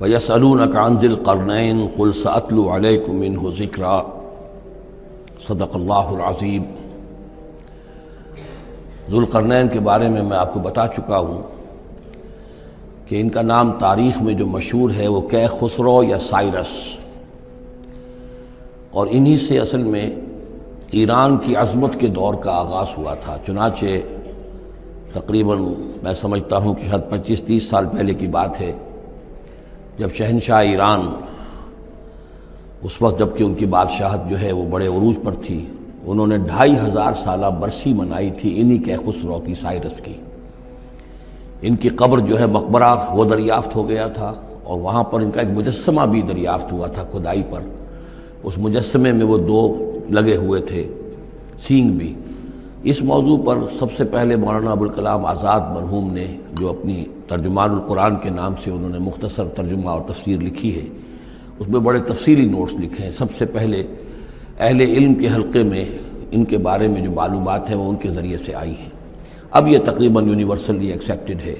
وَيَسْأَلُونَكَ عَنْ ذِي الْقَرْنَيْنِ قُلْ سَأَتْلُو عَلَيْكُم مِّنْهُ ذِكْرًا صدق اللہ العظیم۔ ذوالقرنین کے بارے میں آپ کو بتا چکا ہوں کہ ان کا نام تاریخ میں جو مشہور ہے وہ کیخسرو یا سائرس، اور انہی سے اصل میں ایران کی عظمت کے دور کا آغاز ہوا تھا۔ چنانچہ تقریباً میں سمجھتا ہوں کہ شاید 25-30 سال پہلے کی بات ہے، جب شہنشاہ ایران اس وقت جب کہ ان کی بادشاہت جو ہے وہ بڑے عروج پر تھی، انہوں نے 2500 سالہ برسی منائی تھی انہی کیخسرو کی، سائرس کی۔ ان کی قبر جو ہے مقبرہ وہ دریافت ہو گیا تھا، اور وہاں پر ان کا ایک مجسمہ بھی دریافت ہوا تھا کھدائی پر۔ اس مجسمے میں وہ 2 لگے ہوئے تھے، سینگ بھی۔ اس موضوع پر سب سے پہلے مولانا ابوالکلام آزاد مرحوم نے، جو اپنی ترجمان القرآن کے نام سے انہوں نے مختصر ترجمہ اور تفسیر لکھی ہے، اس میں بڑے تفصیلی نوٹس لکھے ہیں۔ سب سے پہلے اہل علم کے حلقے میں ان کے بارے میں جو معلومات ہیں وہ ان کے ذریعے سے آئی ہیں۔ اب یہ تقریباً یونیورسلی ایکسیپٹڈ ہے۔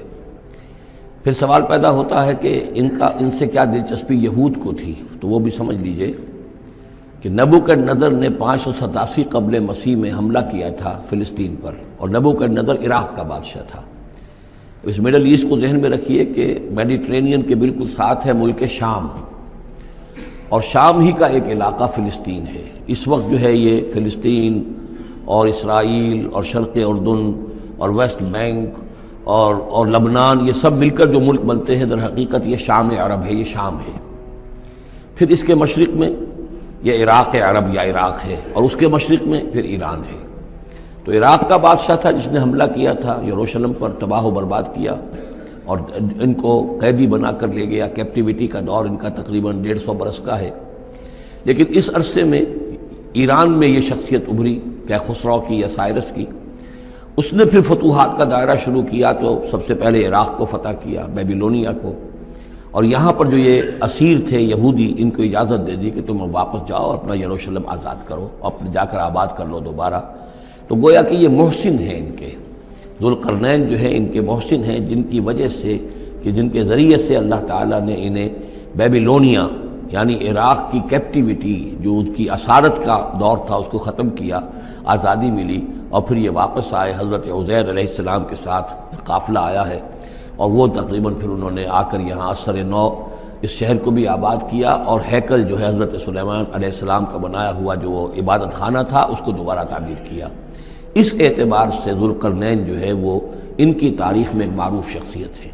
پھر سوال پیدا ہوتا ہے کہ ان سے کیا دلچسپی یہود کو تھی، تو وہ بھی سمجھ لیجئے کہ نبوکدنضر نے 587 قبل مسیح میں حملہ کیا تھا فلسطین پر، اور نبوکدنضر عراق کا بادشاہ تھا۔ اس مڈل ایسٹ کو ذہن میں رکھیے کہ میڈیٹرینین کے بالکل ساتھ ہے ملک شام، اور شام ہی کا ایک علاقہ فلسطین ہے۔ اس وقت جو ہے یہ فلسطین اور اسرائیل اور شرق اردن اور ویسٹ بینک اور لبنان، یہ سب مل کر جو ملک بنتے ہیں، در حقیقت یہ شام عرب ہے، یہ شام ہے۔ پھر اس کے مشرق میں یہ عراق عرب یا عراق ہے، اور اس کے مشرق میں پھر ایران ہے۔ تو عراق کا بادشاہ تھا جس نے حملہ کیا تھا یروشلم پر، تباہ و برباد کیا، اور ان کو قیدی بنا کر لے گیا۔ کیپٹیوٹی کا دور ان کا تقریباً 150 برس کا ہے۔ لیکن اس عرصے میں ایران میں یہ شخصیت ابھری کیخسرو کی یا سائرس کی۔ اس نے پھر فتوحات کا دائرہ شروع کیا، تو سب سے پہلے عراق کو فتح کیا، بیبیلونیا کو، اور یہاں پر جو یہ اسیر تھے یہودی، ان کو اجازت دے دی کہ تم واپس جاؤ اور اپنا یروشلم آزاد کرو، اپنے جا کر آباد کر لو دوبارہ۔ تو گویا کہ یہ محسن ہیں ان کے، ذوالقرنین جو ہے ان کے محسن ہیں، جن کی وجہ سے کہ جن کے ذریعے سے اللہ تعالیٰ نے انہیں بیبیلونیا یعنی عراق کی کیپٹیوٹی، جو ان کی اسارت کا دور تھا، اس کو ختم کیا، آزادی ملی، اور پھر یہ واپس آئے۔ حضرت عزیر علیہ السلام کے ساتھ قافلہ آیا ہے، اور وہ تقریباً پھر انہوں نے آ کر یہاں اثر نو اس شہر کو بھی آباد کیا، اور ہیکل جو ہے حضرت سلیمان علیہ السلام کا بنایا ہوا جو وہ عبادت خانہ تھا، اس کو دوبارہ تعمیر کیا۔ اس اعتبار سے ذوالقرنین جو ہے وہ ان کی تاریخ میں ایک معروف شخصیت ہے۔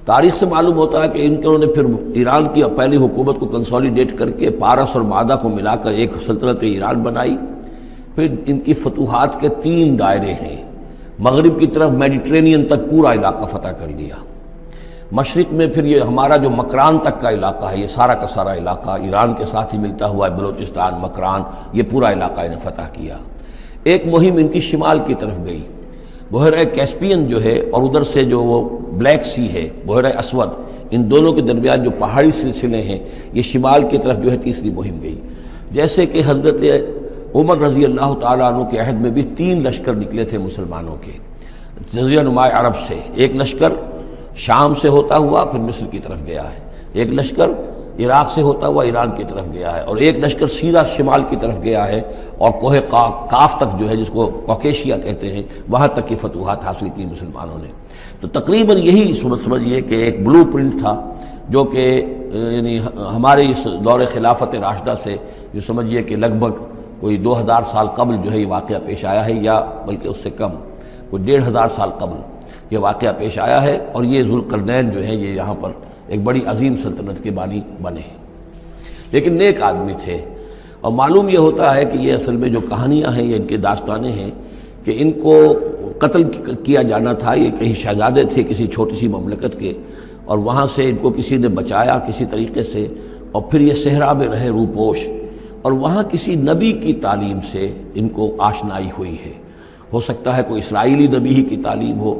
تاریخ سے معلوم ہوتا ہے کہ انہوں نے پھر ایران کی پہلی حکومت کو کنسولیڈیٹ کر کے پارس اور مادہ کو ملا کر ایک سلطنت ایران بنائی۔ پھر ان کی فتوحات کے 3 دائرے ہیں۔ مغرب کی طرف میڈیٹرینین تک پورا علاقہ فتح کر لیا۔ مشرق میں پھر یہ ہمارا جو مکران تک کا علاقہ ہے، یہ سارا کا سارا علاقہ ایران کے ساتھ ہی ملتا ہوا ہے، بلوچستان، مکران، یہ پورا علاقہ انہیں فتح کیا۔ ایک مہم ان کی شمال کی طرف گئی، بحیرہ کیسپین جو ہے، اور ادھر سے جو وہ بلیک سی ہے، بحیرہ اسود، ان دونوں کے درمیان جو پہاڑی سلسلے ہیں، یہ شمال کی طرف جو ہے تیسری مہم گئی۔ جیسے کہ حضرت عمر رضی اللہ تعالیٰ عنہ کے عہد میں بھی 3 لشکر نکلے تھے مسلمانوں کے جزیرہ نما عرب سے۔ ایک لشکر شام سے ہوتا ہوا پھر مصر کی طرف گیا ہے، ایک لشکر عراق سے ہوتا ہوا ایران کی طرف گیا ہے، اور ایک لشکر سیدھا شمال کی طرف گیا ہے، اور کوہ کاف تک جو ہے، جس کو کوکیشیا کہتے ہیں، وہاں تک کی فتوحات حاصل کی مسلمانوں نے۔ تو تقریباً یہی سمجھیے کہ ایک بلو پرنٹ تھا، جو کہ یعنی ہمارے اس دور خلافت راشدہ سے جو سمجھیے کہ لگ بھگ کوئی 2000 سال قبل جو ہے یہ واقعہ پیش آیا ہے، یا بلکہ اس سے کم، کوئی 1500 سال قبل یہ واقعہ پیش آیا ہے، اور یہ ذوالقرنین جو ہے یہ یہاں پر ایک بڑی عظیم سلطنت کے بانی بنے ہیں۔ لیکن نیک آدمی تھے، اور معلوم یہ ہوتا ہے کہ یہ اصل میں جو کہانیاں ہیں، یہ ان کے داستانیں ہیں کہ ان کو قتل کیا جانا تھا۔ یہ کہیں شہزادے تھے کسی چھوٹی سی مملکت کے، اور وہاں سے ان کو کسی نے بچایا کسی طریقے سے، اور پھر یہ صحرا میں رہے روپوش، اور وہاں کسی نبی کی تعلیم سے ان کو آشنائی ہوئی ہے۔ ہو سکتا ہے کوئی اسرائیلی نبی ہی کی تعلیم ہو،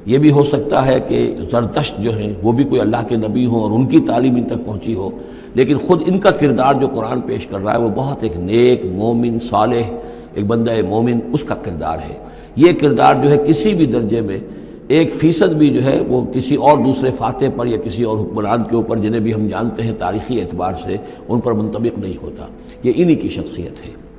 یہ بھی ہو سکتا ہے کہ زرتشت جو ہیں وہ بھی کوئی اللہ کے نبی ہوں اور ان کی تعلیم ان تک پہنچی ہو، لیکن خود ان کا کردار جو قرآن پیش کر رہا ہے وہ بہت ایک نیک، مومن، صالح، ایک بندہ مومن، اس کا کردار ہے۔ یہ کردار جو ہے کسی بھی درجے میں 1% بھی جو ہے وہ کسی اور دوسرے فاتح پر یا کسی اور حکمران کے اوپر جنہیں بھی ہم جانتے ہیں تاریخی اعتبار سے ان پر منطبق نہیں ہوتا. یہ انہی کی شخصیت ہے.